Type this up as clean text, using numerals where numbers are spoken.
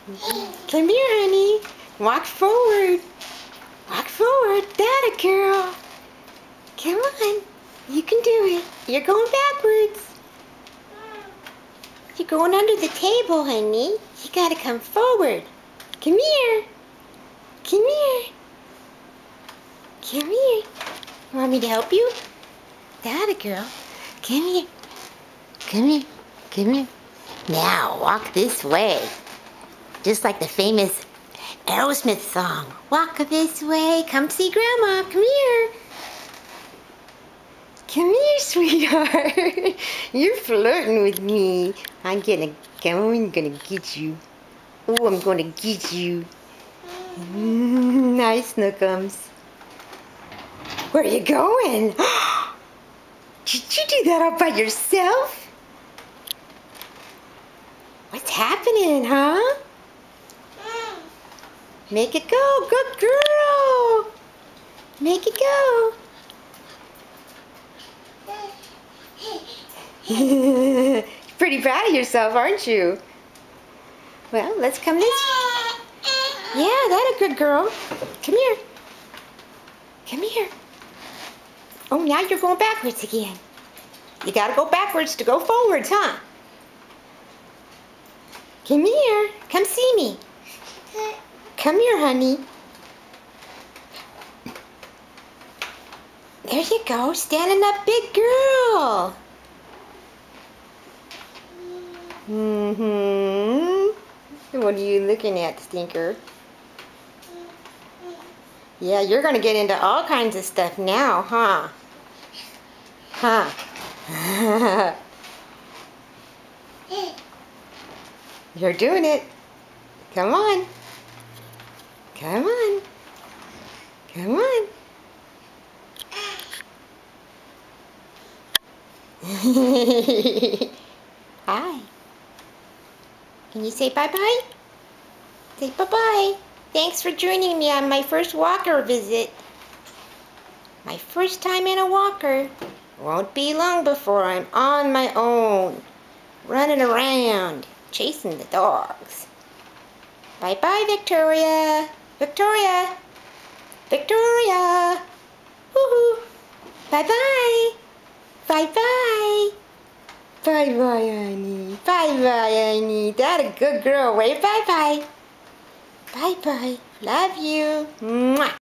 Come here, honey. Walk forward. Walk forward. That a girl. Come on. You can do it. You're going backwards. You're going under the table, honey. You gotta come forward. Come here. Come here. Come here. You want me to help you? That a girl. Come here. Come here. Come here. Now, walk this way. Just like the famous Aerosmith song. Walk this way. Come see Grandma. Come here. Come here, sweetheart. You're flirting with me. I'm gonna get you. Oh, I'm gonna get you. Nice, Snookums. Where are you going? Did you do that all by yourself? What's happening, huh? Make it go. Good girl. Make it go. Pretty proud of yourself, aren't you? Well, let's come this way. Yeah, that a good girl. Come here. Come here. Oh, now you're going backwards again. You gotta go backwards to go forwards, huh? Come here. Come see me. Come here, honey. There you go. Standing up, big girl. What are you looking at, Stinker? Yeah, you're gonna get into all kinds of stuff now, huh? Huh? You're doing it. Come on. Come on. Come on. Hi. Can you say bye-bye? Say bye-bye. Thanks for joining me on my first walker visit. My first time in a walker. Won't be long before I'm on my own. Running around, chasing the dogs. Bye-bye, Victoria. Victoria. Victoria. Woohoo. Bye-bye. Bye-bye. Bye-bye, honey. Bye-bye, honey. That a good girl. Wave bye-bye. Bye-bye. Love you. Mwah.